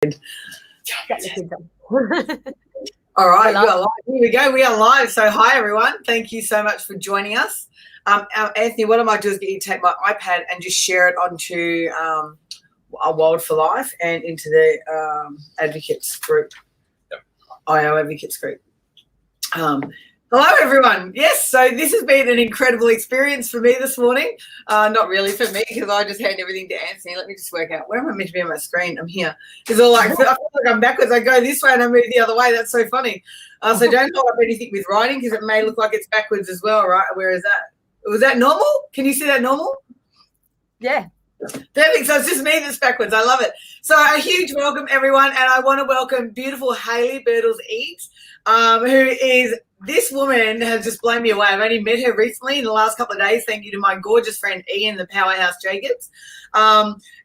Get the kids on. All right, here we go. We are live. So hi, everyone. Thank you so much for joining us. Anthony, what I might do is get you to take my iPad and just share it onto our Wild for Life and into the advocates group, IO advocates group. Hello, everyone. Yes, so this has been an incredible experience for me this morning. Not really for me because I just hand everything to Anthony. Let me just work out. Where am I meant to be on my screen? I'm here. It's all like, I feel like I'm backwards. I go this way and I move the other way. That's so funny. So don't hold up anything with writing because it may look like it's backwards as well, right? Where is that? Was that normal? Can you see that normal? Yeah. Perfect. So it's just me that's backwards. I love it. So a huge welcome, everyone. And I want to welcome beautiful Hayley Birtles-Eads, who is... This woman has just blown me away. I've only met her recently in the last couple of days. Thank you to my gorgeous friend Ian, the Powerhouse Jacobs.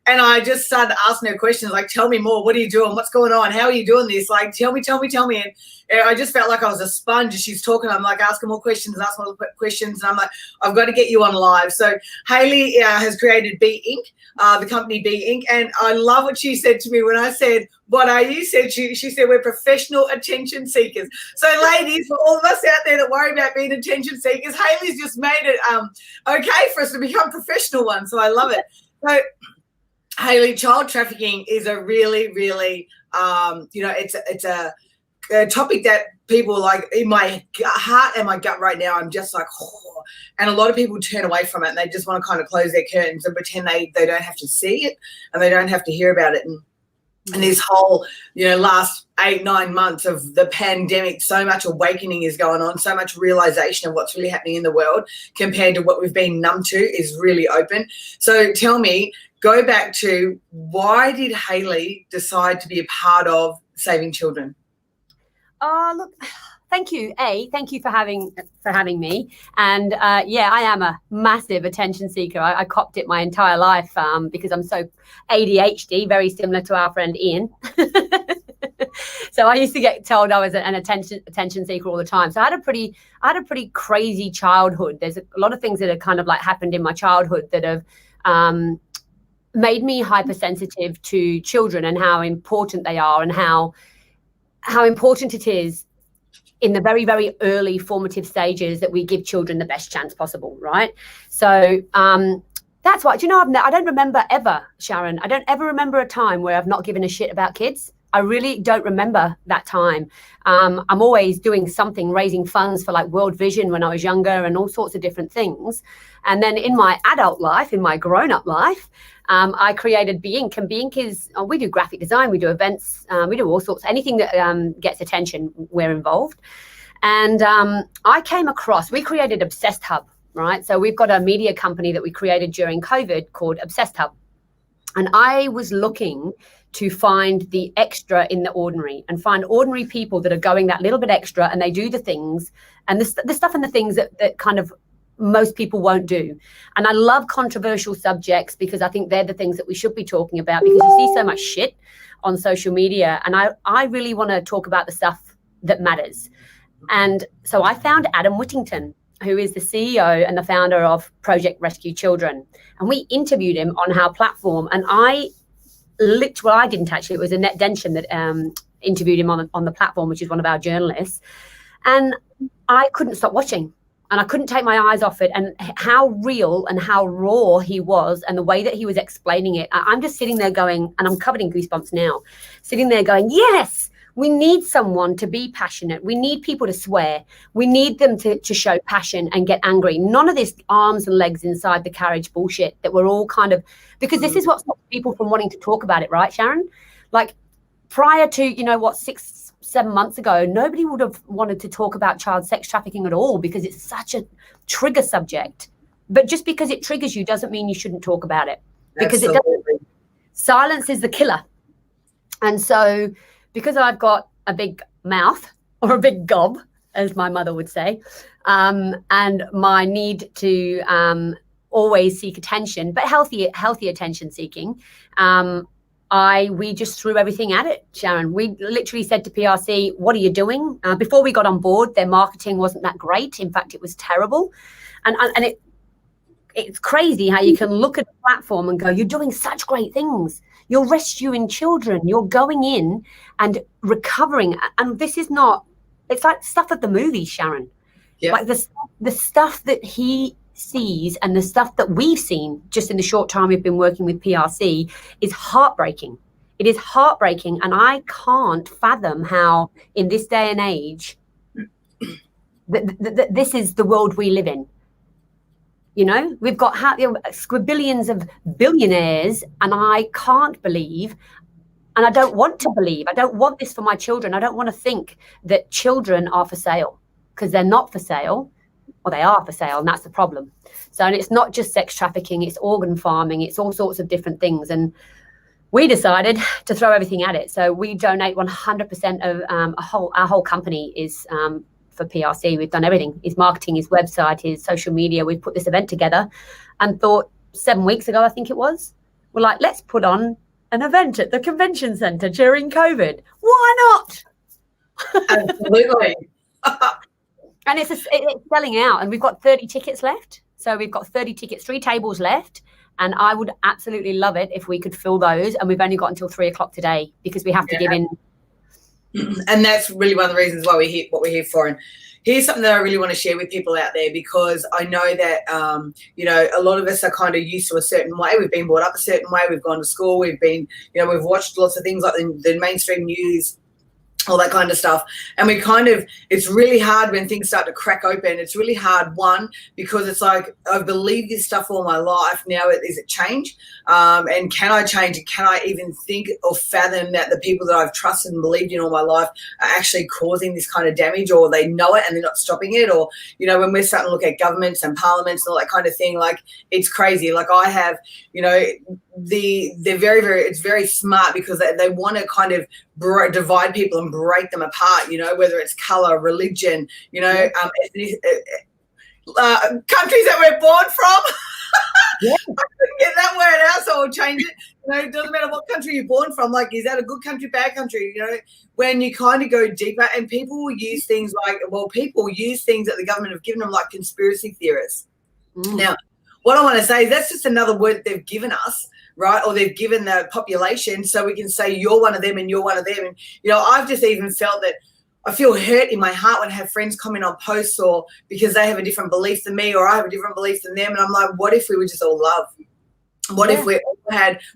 And I just started asking her questions like, tell me more. What are you doing? What's going on? How are you doing this? Like, tell me. And I just felt like I was a sponge as she's talking. I'm like, asking more questions. And I'm like, I've got to get you on live. So Hayley has created Be Inc., the company Be Inc. And I love what she said to me when I said, what are you? She said, we're professional attention seekers. So ladies, for all of us out there that worry about being attention seekers, Hayley's just made it okay for us to become professional ones. So I love it. So Hayley, child trafficking is a really, really, it's a topic that people like in my heart and my gut right now. I'm just like, oh, and a lot of people turn away from it and they just want to kind of close their curtains and pretend they don't have to see it and they don't have to hear about it. And this whole, last 8-9 months of the pandemic, so much awakening is going on, so much realization of what's really happening in the world compared to what we've been numb to is really open. So tell me, go back to why did Hayley decide to be a part of Saving Children? Look, thank you. Thank you for having me. And I am a massive attention seeker. I copped it my entire life because I'm so ADHD, very similar to our friend Ian. So I used to get told I was an attention seeker all the time. So I had a pretty crazy childhood. There's a lot of things that have kind of like happened in my childhood that have made me hypersensitive to children and how important they are and how important it is in the very, very early formative stages that we give children the best chance possible, right? So that's why, I don't remember ever, Sharon, I don't ever remember a time where I've not given a shit about kids. I really don't remember that time. I'm always doing something, raising funds for like World Vision when I was younger and all sorts of different things. And then in my adult life, in my grown-up life, I created Be Inc. And Be Inc. is, we do graphic design, we do events, we do all sorts, anything that gets attention, we're involved. And we created Obsessed Hub, right? So we've got a media company that we created during COVID called Obsessed Hub. And I was looking to find the extra in the ordinary and find ordinary people that are going that little bit extra and they do the things and the stuff and the things that kind of most people won't do. And I love controversial subjects because I think they're the things that we should be talking about because you see so much shit on social media. And I really want to talk about the stuff that matters. And so I found Adam Whittington, who is the CEO and the founder of Project Rescue Children. And we interviewed him on our platform. And I didn't actually, it was Annette Densham that interviewed him on the platform, which is one of our journalists. And I couldn't stop watching. And I couldn't take my eyes off it and how real and how raw he was and the way that he was explaining it. I'm just sitting there going, and I'm covered in goosebumps now, sitting there going, yes, we need someone to be passionate. We need people to swear. We need them to show passion and get angry. None of this arms and legs inside the carriage bullshit that we're all kind of, because this is what stops people from wanting to talk about it, right, Sharon? Like prior to, 6-7 months ago, nobody would have wanted to talk about child sex trafficking at all because it's such a trigger subject. But just because it triggers you doesn't mean you shouldn't talk about it. Because it doesn't. Silence is the killer. And so because I've got a big mouth or a big gob, as my mother would say, and my need to always seek attention, but healthy attention seeking, we just threw everything at it, Sharon. We literally said to PRC, what are you doing? Before we got on board, their marketing wasn't that great. In fact, it was terrible. And it's crazy how you can look at the platform and go, you're doing such great things. You're rescuing children. You're going in and recovering. And this is not, it's like stuff at the movies, Sharon. Yeah. Like the stuff that he sees and the stuff that we've seen just in the short time we've been working with PRC is heartbreaking. It is heartbreaking. And I can't fathom how in this day and age, this is the world we live in. You know, we've got squabillions of billionaires, and I can't believe, and I don't want to believe, I don't want this for my children. I don't want to think that children are for sale, because they're not for sale, or they are for sale, and that's the problem. So, and it's not just sex trafficking, it's organ farming, it's all sorts of different things. And we decided to throw everything at it. So we donate 100% of our whole company is for PRC. We've done everything, his marketing, his website, his social media. We've put this event together and thought 7 weeks ago, I think it was, we're like, let's put on an event at the convention center during COVID. Why not? Absolutely. And it's selling out, and we've got 30 tickets left. So we've got 30 tickets, 3 tables left. And I would absolutely love it if we could fill those. And we've only got until 3:00 today because we have to give in. And that's really one of the reasons why we're here, what we're here for. And here's something that I really want to share with people out there, because I know that, you know, a lot of us are kind of used to a certain way. We've been brought up a certain way. We've gone to school. We've been, you know, we've watched lots of things like the mainstream news, all that kind of stuff. And we kind of, it's really hard when things start to crack open. It's really hard, one, because it's like, I've believed this stuff all my life. Now, is it change? And can I change? And can I even think or fathom that the people that I've trusted and believed in all my life are actually causing this kind of damage, or they know it and they're not stopping it? Or, you know, when we're starting to look at governments and parliaments and all that kind of thing, like, it's crazy. Like, I have, you know, they're very, it's very smart, because they want to kind of divide people and break them apart, you know, whether it's color, religion, you know, countries that we're born from. Yeah. I couldn't get that word out, so I'll change it. You know, it doesn't matter what country you're born from. Like, is that a good country, bad country? You know, when you kind of go deeper, and people will use things like, people use things that the government have given them, like conspiracy theorists. Now, what I want to say is that's just another word that they've given us, right? Or they've given the population, so we can say you're one of them and you're one of them. And, you know, I've just even felt that I feel hurt in my heart when I have friends comment on posts, or because they have a different belief than me, or I have a different belief than them. And I'm like, what if we were just all love? What if we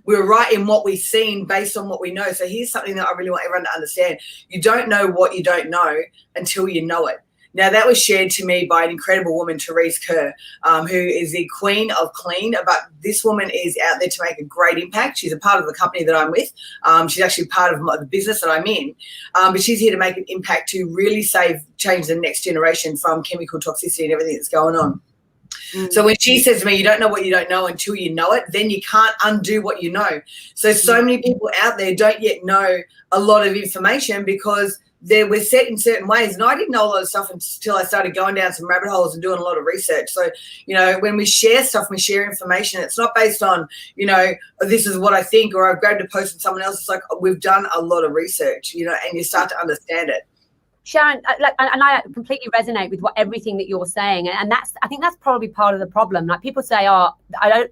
were right in what we've seen based on what we know? So here's something that I really want everyone to understand. You don't know what you don't know until you know it. Now, that was shared to me by an incredible woman, Therese Kerr, who is the queen of clean. But this woman is out there to make a great impact. She's a part of the company that I'm with. She's actually part of the business that I'm in. But she's here to make an impact to really change the next generation from chemical toxicity and everything that's going on. So when she says to me, you don't know what you don't know until you know it, then you can't undo what you know. So many people out there don't yet know a lot of information, because we're set in certain ways. And I didn't know a lot of stuff until I started going down some rabbit holes and doing a lot of research. So, you know, when we share stuff, we share information. It's not based on, you know, this is what I think, or I've grabbed a post from someone else. It's like, we've done a lot of research, you know, and you start to understand it. Sharon, and I completely resonate with everything that you're saying, and I think that's probably part of the problem. Like, people say,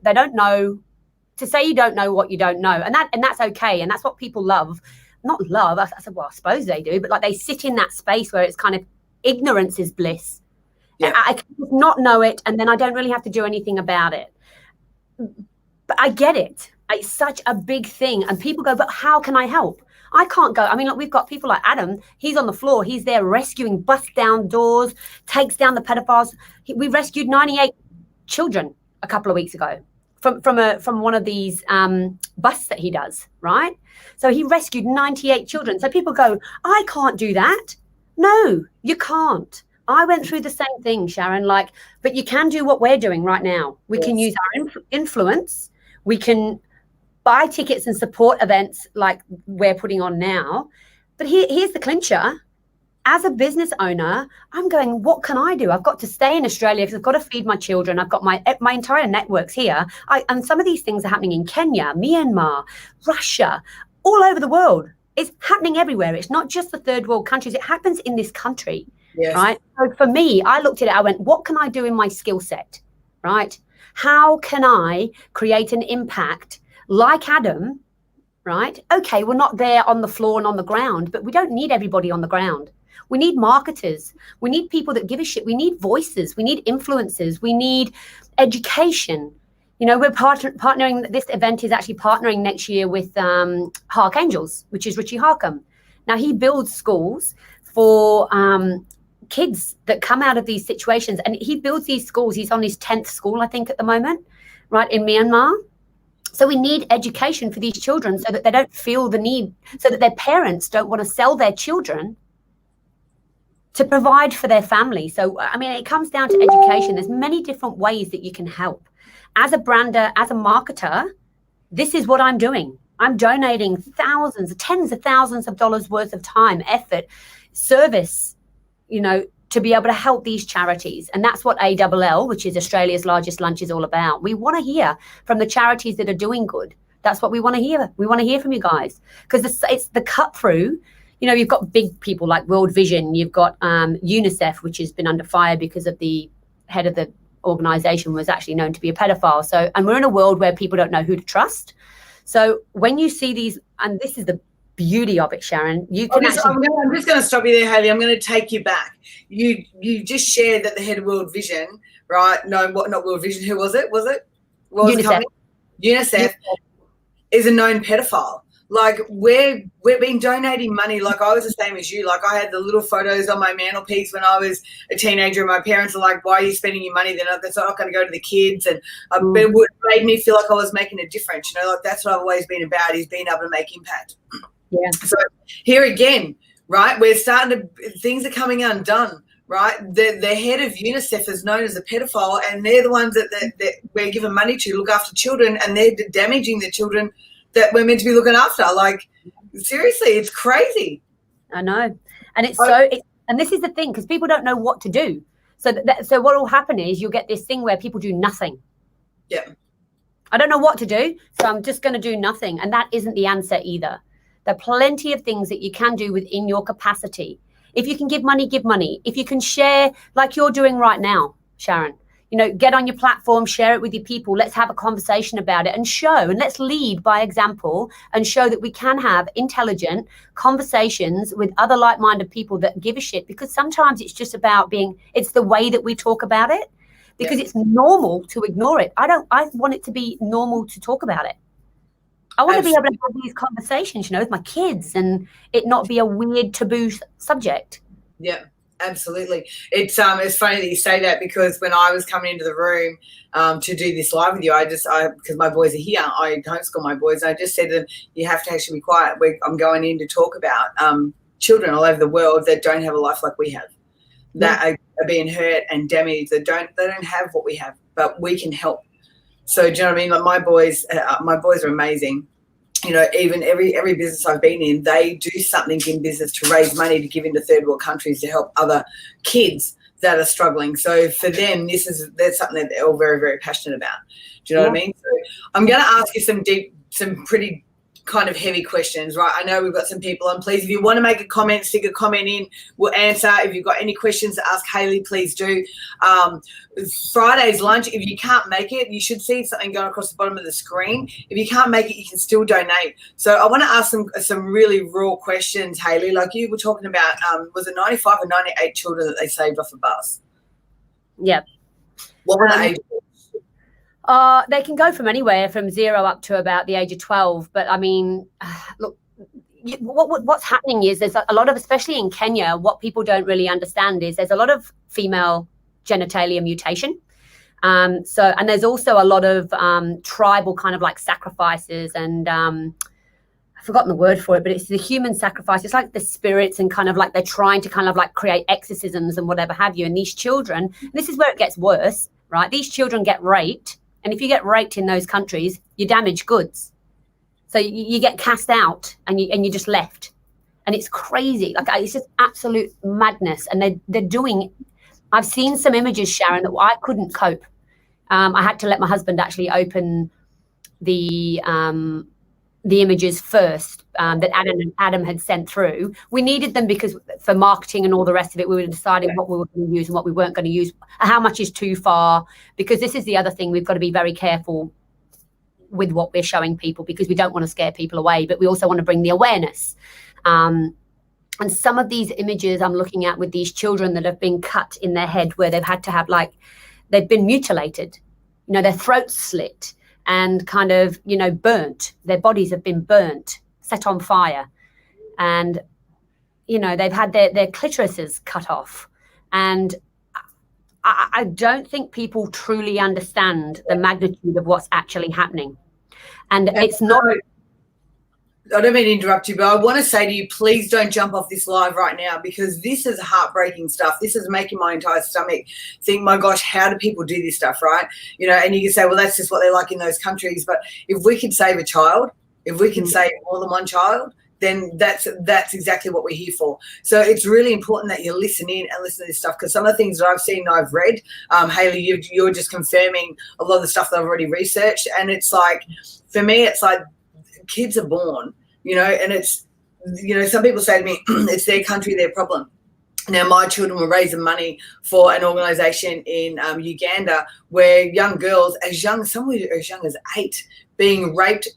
they don't know. To say you don't know what you don't know, and that's okay, and that's what people love. Not love. I said, well, I suppose they do, but like, they sit in that space where it's kind of ignorance is bliss. Yeah. I can not know it, and then I don't really have to do anything about it. But I get it. It's such a big thing, and people go, but how can I help? I can't go. I mean, look, we've got people like Adam. He's on the floor. He's there rescuing, busts down doors, takes down the pedophiles. We rescued 98 children a couple of weeks ago from one of these busts that he does, right? So he rescued 98 children. So people go, I can't do that. No, you can't. I went through the same thing, Sharon, but you can do what we're doing right now. We can use our influence. We can buy tickets and support events like we're putting on now. But here's the clincher. As a business owner, I'm going, what can I do? I've got to stay in Australia because I've got to feed my children. I've got my entire networks here. And some of these things are happening in Kenya, Myanmar, Russia, all over the world. It's happening everywhere. It's not just the third world countries. It happens in this country, right? So for me, I looked at it. I went, what can I do in my skill set, right? How can I create an impact like Adam right? Okay, we're not there on the floor and on the ground, but we don't need everybody on the ground. We need marketers. We need people that give a shit. We need voices. We need influencers. We need education. You know, we're partnering. This event is actually partnering next year with Hark Angels, which is Richie Harkham. Now, he builds schools for kids that come out of these situations. And he builds these schools. He's on his 10th school, I think, at the moment, right, in Myanmar. So we need education for these children so that they don't feel the need, so that their parents don't want to sell their children to provide for their family. So, I mean, it comes down to education. There's many different ways that you can help. As a brander, as a marketer, this is what I'm doing. I'm donating thousands, tens of thousands of dollars worth of time, effort, service, you know, to be able to help these charities. And that's what ALL, which is Australia's largest lunch, is all about. We want to hear from the charities that are doing good. That's what we want to hear. We want to hear from you guys, because it's the cut through. You know, you've got big people like World Vision. You've got UNICEF, which has been under fire because of the head of the organization was actually known to be a pedophile. So, and we're in a world where people don't know who to trust. So when you see these, and this is the beauty of it, Sharon, you can I'm just going to stop you there, Hayley. I'm going to take you back. You just shared that the head of World Vision, right? No, not World Vision. Who was it? What was UNICEF. UNICEF is a known pedophile. Like, we've been donating money. Like, I was the same as you. Like, I had the little photos on my mantelpiece when I was a teenager, and my parents are like, "Why are you spending your money? That's not going to go to the kids." And it made me feel like I was making a difference. You know, like, that's what I've always been about, is being able to make impact. Yeah. So here again, right, we're starting to, things are coming undone, right? The head of UNICEF is known as a pedophile, and they're the ones that we're giving money to look after children, and they're damaging the children that we're meant to be looking after. Like, seriously, it's crazy. I know. And and this is the thing, because people don't know what to do. So so what will happen is you'll get this thing where people do nothing. Yeah. I don't know what to do, so I'm just going to do nothing. And that isn't the answer either. There are plenty of things that you can do within your capacity. If you can give money, give money. If you can share, like you're doing right now, Sharon, you know, get on your platform, share it with your people. Let's have a conversation about it and show, and let's lead by example and show that we can have intelligent conversations with other like-minded people that give a shit, because sometimes it's just about it's the way that we talk about it, because it's normal to ignore it. I want it to be normal to talk about it. I want to be able to have these conversations, you know, with my kids, and it not be a weird taboo subject. Yeah, absolutely. It's funny that you say that, because when I was coming into the room to do this live with you, because my boys are here, I homeschool my boys, and I just said to them, you have to actually be quiet. I'm going in to talk about children all over the world that don't have a life like we have, that are being hurt and damaged, they don't have what we have, but we can help. So, do you know what I mean? Like, my boys are amazing. You know, even every business I've been in, they do something in business to raise money to give into third world countries to help other kids that are struggling. So for them, that's something that they're all very, very passionate about. Do you know what I mean? So I'm going to ask you some pretty kind of heavy questions, right? I know we've got some people on. Please, if you want to make a comment, stick a comment in. We'll answer. If you've got any questions to ask Hayley, please do. Friday's lunch, if you can't make it, you should see something going across the bottom of the screen. If you can't make it, you can still donate. So I want to ask some really raw questions, Hayley. Like, you were talking about, was it 95 or 98 children that they saved off a bus? Yeah. What were the ages? They can go from anywhere from 0 up to about the age of 12. But I mean, look, what's happening is there's a lot of, especially in Kenya, what people don't really understand is there's a lot of female genitalia mutation. And there's also a lot of tribal kind of like sacrifices, and I've forgotten the word for it, but it's the human sacrifice. It's like the spirits, and kind of like they're trying to kind of like create exorcisms and whatever have you. And these children, this is where it gets worse, right? These children get raped. And if you get raped in those countries, you damage goods. So you get cast out, and you're just left. And it's crazy. Like, it's just absolute madness. And they're doing, I've seen some images, Sharon, that I couldn't cope. I had to let my husband actually open the images first that Adam had sent through. We needed them because for marketing and all the rest of it, we were deciding what we were going to use and what we weren't going to use, how much is too far, because this is the other thing. We've got to be very careful with what we're showing people, because we don't want to scare people away, but we also want to bring the awareness. And some of these images I'm looking at with these children that have been cut in their head, where they've had to have, like, they've been mutilated, their throats slit and kind of, burnt. Their bodies have been burnt, set on fire. And, they've had their clitorises cut off. And I don't think people truly understand the magnitude of what's actually happening. And it's not... I don't mean to interrupt you, but I want to say to you, please don't jump off this live right now, because this is heartbreaking stuff. This is making my entire stomach think, my gosh, how do people do this stuff, right? And you can say, well, that's just what they're like in those countries. But if we can save a child, if we can save more than one child, then that's exactly what we're here for. So it's really important that you listen in and listen to this stuff, because some of the things that I've seen, I've read, Hayley, you're just confirming a lot of the stuff that I've already researched. And it's like, for me, it's like, kids are born, and it's, some people say to me, it's their country, their problem. Now, my children were raising money for an organisation in Uganda, where young girls, some were as young as 8, being raped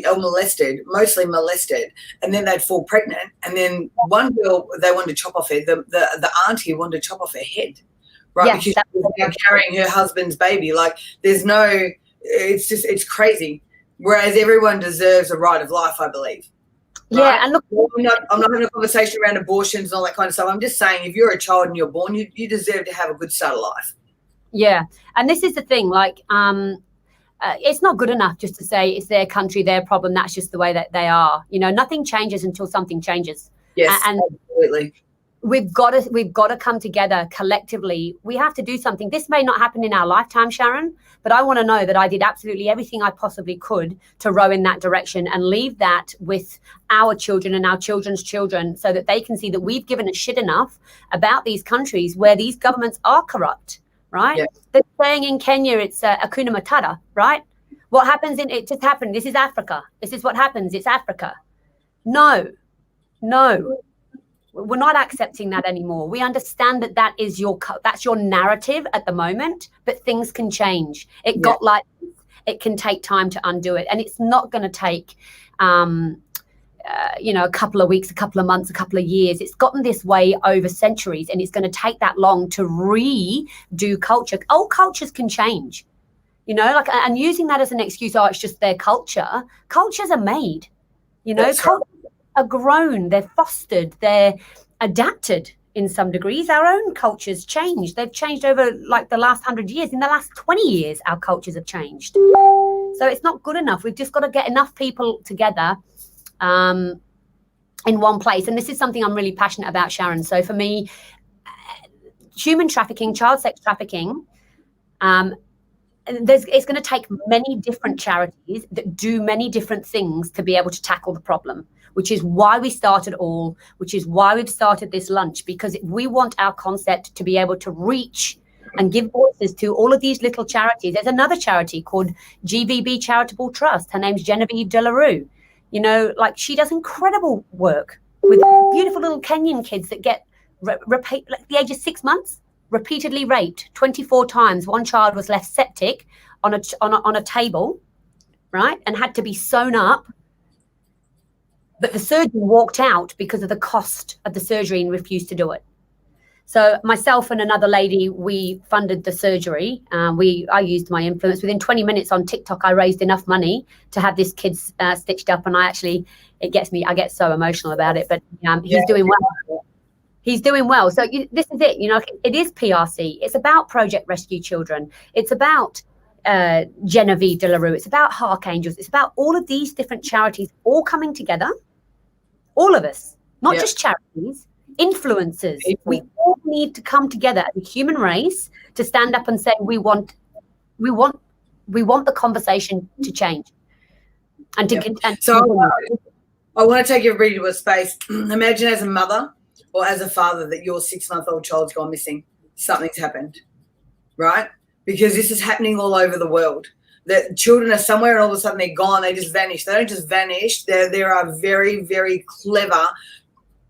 or molested, mostly molested, and then they'd fall pregnant. And then one girl, they wanted to chop off the auntie wanted to chop off her head, right? Yeah, because she was now carrying her husband's baby. Like, it's crazy. Whereas everyone deserves a right of life, I believe. Right? Yeah, and look, I'm not having a conversation around abortions and all that kind of stuff. I'm just saying, if you're a child and you're born, you deserve to have a good start of life. Yeah, and this is the thing, like, it's not good enough just to say it's their country, their problem. That's just the way that they are. Nothing changes until something changes. Yes, and absolutely. We've got to come together collectively. We have to do something. This may not happen in our lifetime, Sharon, but I want to know that I did absolutely everything I possibly could to row in that direction and leave that with our children and our children's children, so that they can see that we've given a shit enough about these countries where these governments are corrupt, right? Yeah. They're saying in Kenya it's Hakuna Matata, right? What happens it just happened. This is Africa. This is what happens. It's Africa. No. We're not accepting that anymore. We understand that that's your narrative at the moment, but things can change. It got like this. It can take time to undo it, and it's not going to take, a couple of weeks, a couple of months, a couple of years. It's gotten this way over centuries, and it's going to take that long to redo culture. Old cultures can change, and using that as an excuse. Oh, it's just their culture. Cultures are made, cultures are grown, they're fostered, they're adapted in some degrees. Our own cultures change. They've changed over like the last 100 years. In the last 20 years, our cultures have changed. So it's not good enough. We've just got to get enough people together in one place. And this is something I'm really passionate about, Sharon. So for me, human trafficking, child sex trafficking, it's going to take many different charities that do many different things to be able to tackle the problem, which is why we started all, which is why we've started this lunch, because we want our concept to be able to reach and give voices to all of these little charities. There's another charity called GVB Charitable Trust. Her name's Genevieve Delarue. She does incredible work with beautiful little Kenyan kids that get the age of 6 months, repeatedly raped 24 times. One child was left septic on a table, right, and had to be sewn up. But the surgeon walked out because of the cost of the surgery and refused to do it. So myself and another lady, we funded the surgery. I used my influence. Within 20 minutes on TikTok, I raised enough money to have this kid stitched up. And I get so emotional about it. But he's doing well. He's doing well. So this is it. It is PRC. It's about Project Rescue Children. It's about Genevieve Delarue. It's about Hark Angels. It's about all of these different charities all coming together. All of us, not just charities, influencers. We all need to come together as a human race to stand up and say we want the conversation to change. And I want to take everybody to a space. Imagine as a mother or as a father that your 6-month-old child's gone missing. Something's happened, right? Because this is happening all over the world. That children are somewhere and all of a sudden they're gone. They just vanish. They don't just vanish. There are very, very clever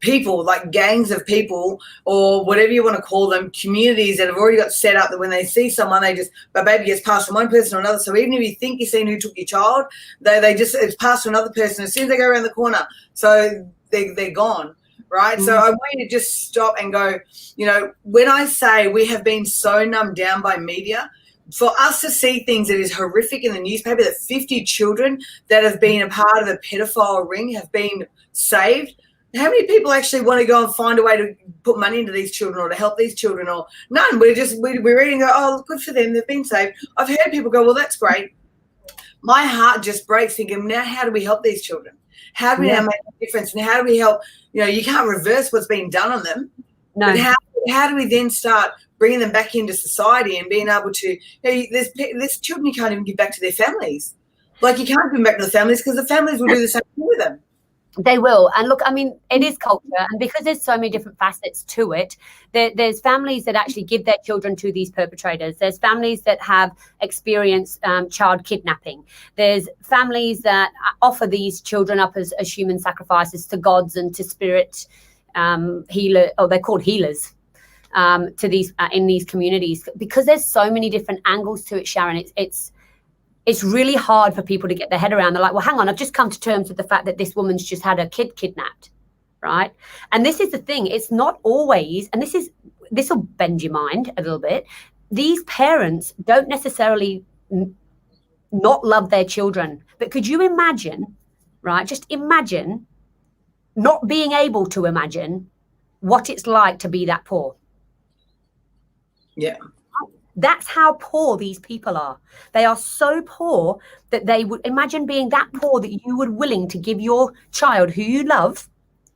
people, like gangs of people or whatever you want to call them, communities that have already got set up that when they see someone, they just, a baby gets passed from one person to another. So even if you think you've seen who took your child, they just, it's passed to another person as soon as they go around the corner. So they're gone. Right. So I want you to just stop and go, you know, when I say we have been so numbed down by media, for us to see things that is horrific in the newspaper, that 50 children that have been a part of the pedophile ring have been saved. How many people actually want to go and find a way to put money into these children or to help these children? Or none. We're reading and go, oh, good for them. They've been saved. I've heard people go, well, that's great. My heart just breaks thinking, now how do we help these children? How do we now make a difference? And how do we help? You know, you can't reverse what's being done on them. No. But how do we then start bringing them back into society and being able to, you know, there's children you can't even give back to their families. Like you can't give them back to the families because the families will do the same thing with them. They will. And look, I mean, it is culture. And because there's so many different facets to it, there's families that actually give their children to these perpetrators. There's families that have experienced child kidnapping. There's families that offer these children up as human sacrifices to gods and to spirit healer, or they're called healers, to these in these communities. Because there's so many different angles to it, Sharon, it's really hard for people to get their head around. They're like, well, hang on, I've just come to terms with the fact that this woman's just had a kid kidnapped, right? And this is the thing. It's not always, and this will bend your mind a little bit. These parents don't necessarily not love their children. But could you imagine, right? Just imagine not being able to imagine what it's like to be that poor. Yeah. That's how poor these people are. They are so poor that they would imagine being that poor that you were willing to give your child who you love,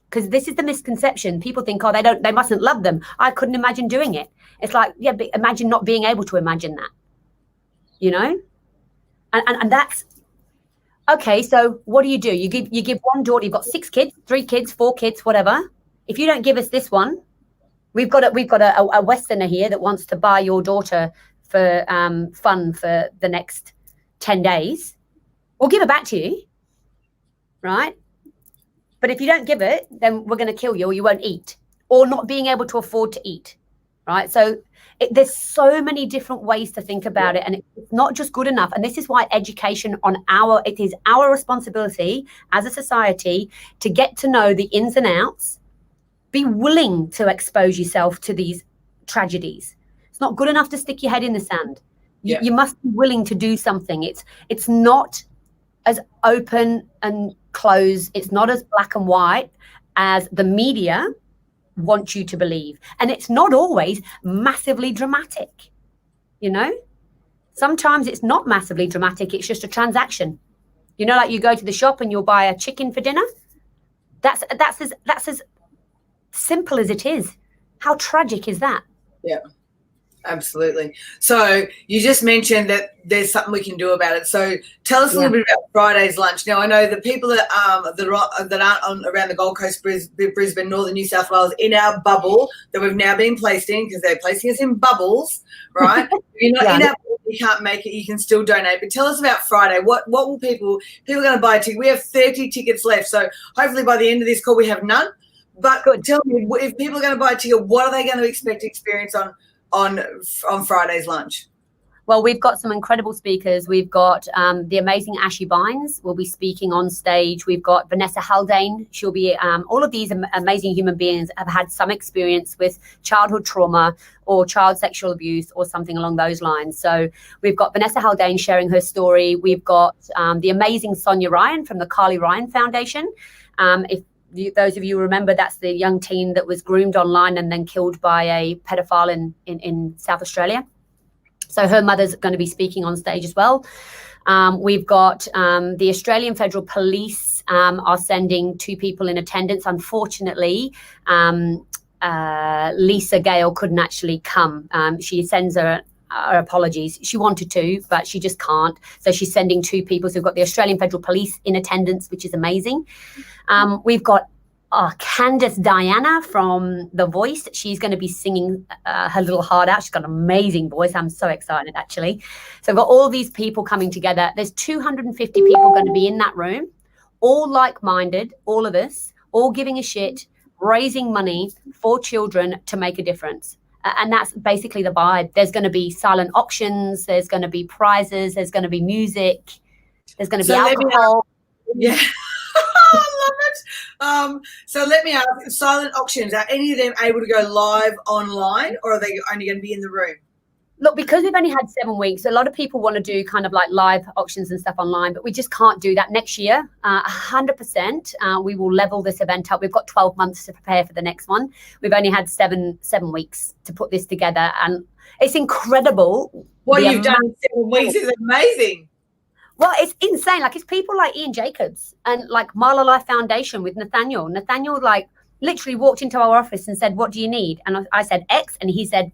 because this is the misconception. People think, oh, they mustn't love them. I couldn't imagine doing it. It's like, yeah, but imagine not being able to imagine that, you know? And that's, okay, so what do? You give one daughter, you've got 6 kids, 3 kids, 4 kids, whatever. If you don't give us this one, We've got a Westerner here that wants to buy your daughter for fun for the next 10 days. We'll give it back to you, right? But if you don't give it, then we're going to kill you or you won't eat, or not being able to afford to eat, right? So there's so many different ways to think about it, and it's not just good enough. And this is why education it is our responsibility as a society to get to know the ins and outs. Be willing to expose yourself to these tragedies. It's not good enough to stick your head in the sand. You must be willing to do something. It's not as open and closed. It's not as black and white as the media want you to believe. And it's not always massively dramatic. You know, sometimes it's not massively dramatic. It's just a transaction. You know, like you go to the shop and you'll buy a chicken for dinner. That's as simple as it is. How tragic is that? Yeah, absolutely. So you just mentioned that there's something we can do about it. So tell us a little bit about Friday's lunch. Now, I know the people that aren't around the Gold Coast, Brisbane, Northern New South Wales, in our bubble that we've now been placed in, because they're placing us in bubbles, right? If you're not in our bubble, you can't make it, you can still donate. But tell us about Friday. What will people are going to buy a ticket? We have 30 tickets left. So hopefully by the end of this call, we have none. But tell me, if people are going to buy a ticket, what are they going to expect to experience on Friday's lunch? Well, we've got some incredible speakers. We've got the amazing Ashley Bynes will be speaking on stage. We've got Vanessa Haldane. She'll be all of these amazing human beings have had some experience with childhood trauma or child sexual abuse or something along those lines. So we've got Vanessa Haldane sharing her story. We've got the amazing Sonia Ryan from the Carly Ryan Foundation. Those of you remember, that's the young teen that was groomed online and then killed by a pedophile in South Australia. So her mother's going to be speaking on stage as well. We've got the Australian Federal Police are sending 2 people in attendance. Unfortunately, Lisa Gale couldn't actually come. She sends her apologies. She wanted to, but she just can't. So she's sending 2 people. So we've got the Australian Federal Police in attendance, which is amazing. We've got Candice Diana from The Voice. She's going to be singing her little heart out. She's got an amazing voice. I'm so excited, actually. So we've got all these people coming together. There's 250 people going to be in that room, all like-minded, all of us, all giving a shit raising money for children to make a difference. And that's basically the vibe. There's going to be silent auctions. There's going to be prizes. There's going to be music. There's going to be alcohol. Yeah. I love it. So let me ask, silent auctions, are any of them able to go live online, or are they only going to be in the room? Look, because we've only had 7 weeks, a lot of people want to do kind of like live auctions and stuff online, but we just can't do that next year. 100%, we will level this event up. We've got 12 months to prepare for the next one. We've only had seven weeks to put this together, and it's incredible. What you've done in 7 weeks is amazing. Well, it's insane. Like, it's people like Ian Jacobs and like Marla Life Foundation with Nathaniel. Nathaniel, like, literally walked into our office and said, "What do you need?" And I said X, and he said,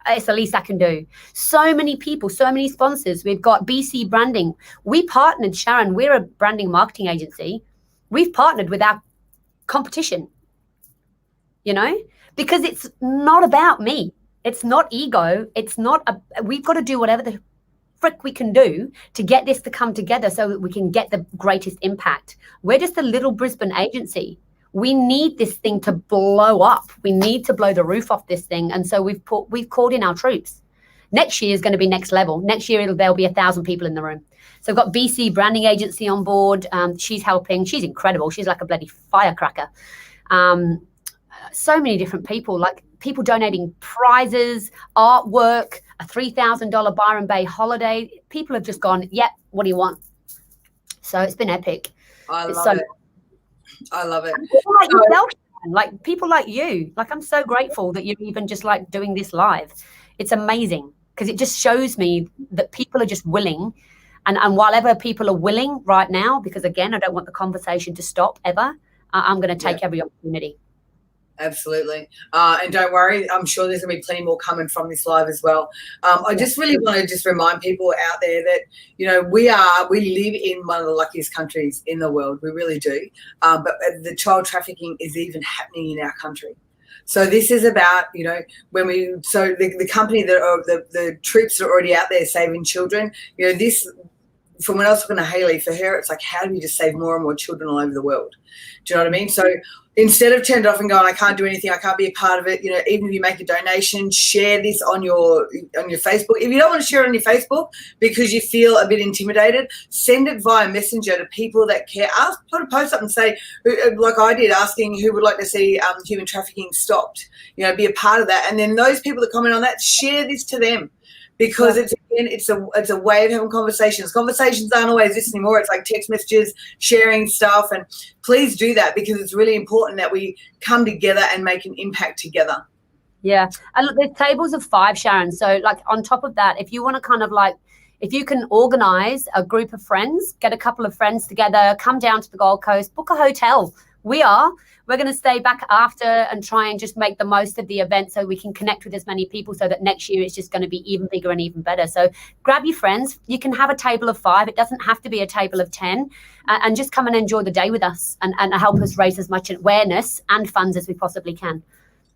"It's the least I can do." So many people, so many sponsors. We've got BC Branding. We partnered, Sharon, we're a branding marketing agency. We've partnered with our competition, because it's not about me. It's not ego. It's not, we've got to do whatever the frick we can do to get this to come together so that we can get the greatest impact. We're just a little Brisbane agency. We need this thing to blow up. We need to blow the roof off this thing. And so we've called in our troops. Next year is going to be next level. Next year, there'll be 1,000 people in the room. So I've got BC Branding Agency on board. She's helping. She's incredible. She's like a bloody firecracker. So many different people, like people donating prizes, artwork, a $3,000 Byron Bay holiday. People have just gone, "Yep, what do you want?" So it's been epic. I love it. I love it. People like yourself, like people like you. Like, I'm so grateful that you're even just like doing this live. It's amazing because it just shows me that people are just willing. And while ever people are willing right now, because again, I don't want the conversation to stop ever, I'm going to take every opportunity. Absolutely. And don't worry, I'm sure there's going to be plenty more coming from this live as well. I just really want to just remind people out there that, we live in one of the luckiest countries in the world. We really do. But the child trafficking is even happening in our country. So this is about, the company the troops that are already out there saving children, this, from when I was talking to Hayley, for her, it's like, how do we just save more and more children all over the world? Do you know what I mean? So instead of turned off and going, "I can't do anything, I can't be a part of it," even if you make a donation, share this on your Facebook. If you don't want to share it on your Facebook because you feel a bit intimidated, send it via Messenger to people that care. Put a post up and say, like I did, asking who would like to see human trafficking stopped. Be a part of that, and then those people that comment on that, share this to them. Because it's a way of having conversations. Conversations aren't always this anymore. It's like text messages, sharing stuff, and please do that because it's really important that we come together and make an impact together. Yeah, and look, there's tables of 5, Sharon. So like on top of that, if you want to kind of like, if you can organise a group of friends, get a couple of friends together, come down to the Gold Coast, book a hotel. We're going to stay back after and try and just make the most of the event so we can connect with as many people so that next year it's just going to be even bigger and even better. So grab your friends. You can have a table of 5. It doesn't have to be a table of 10, and just come and enjoy the day with us and help us raise as much awareness and funds as we possibly can.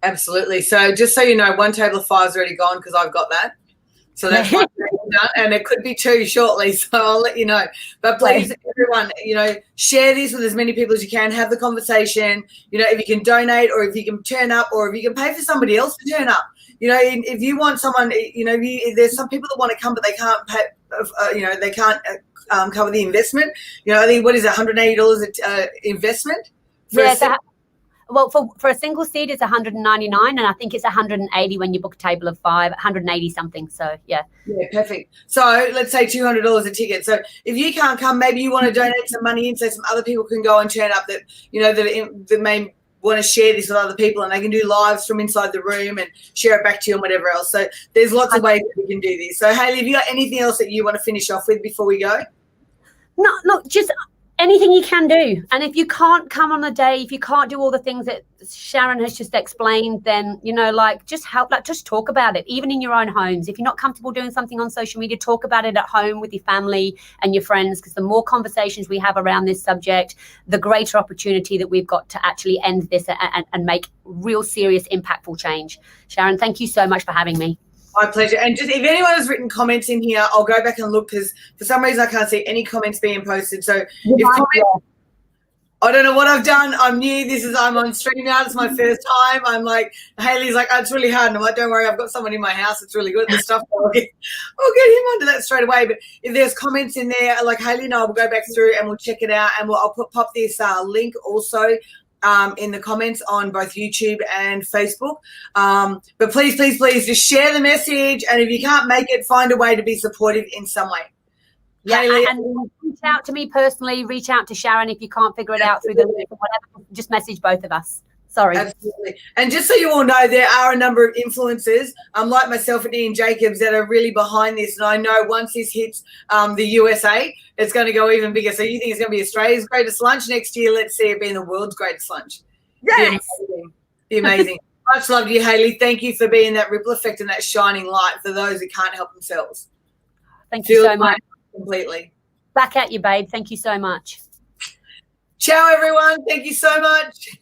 Absolutely. So just so you know, 1 table of 5 is already gone because I've got that. So that's one done, and it could be 2 shortly. So I'll let you know. But please, everyone, share this with as many people as you can. Have the conversation. If you can donate, or if you can turn up, or if you can pay for somebody else to turn up. If you want someone, there's some people that want to come, but they can't pay. They can't cover the investment. I think what is it, $180 investment? Well, for a single seat, it's $199, and I think it's $180 when you book a table of 5, 180 something. So yeah. Yeah, perfect. So let's say $200 a ticket. So if you can't come, maybe you want to donate some money in, so some other people can go and turn up that that may want to share this with other people, and they can do lives from inside the room and share it back to you and whatever else. So there's lots of ways that we can do this. So Hayley, have you got anything else that you want to finish off with before we go? No, look, just anything you can do. And if you can't come on the day, if you can't do all the things that Sharon has just explained, then, just help, just talk about it, even in your own homes. If you're not comfortable doing something on social media, talk about it at home with your family and your friends, because the more conversations we have around this subject, the greater opportunity that we've got to actually end this and make real serious, impactful change. Sharon, thank you so much for having me. My pleasure. And just if anyone has written comments in here, I'll go back and look because for some reason I can't see any comments being posted. So I don't know what I've done. I'm new. I'm on stream now. It's my first time. I'm like, Haley's like, oh, it's really hard. And I'm like, don't worry, I've got someone in my house that's really good at this stuff. I'll get him onto that straight away. But if there's comments in there, like Haley and I will go back through and we'll check it out. And I'll pop this link also in the comments on both YouTube and Facebook. But please, please, please just share the message. And if you can't make it, find a way to be supportive in some way. Yeah, and reach out to me personally, reach out to Sharon if you can't figure it out through the link or whatever. Just message both of us. Sorry. Absolutely. And just so you all know, there are a number of influencers, like myself and Ian Jacobs, that are really behind this. And I know once this hits the USA, it's going to go even bigger. So you think it's going to be Australia's greatest lunch next year? Let's see it being the world's greatest lunch. Yes. Be amazing. Much love to you, Haley. Thank you for being that ripple effect and that shining light for those who can't help themselves. Thank you so much. Completely. Back at you, babe. Thank you so much. Ciao, everyone. Thank you so much.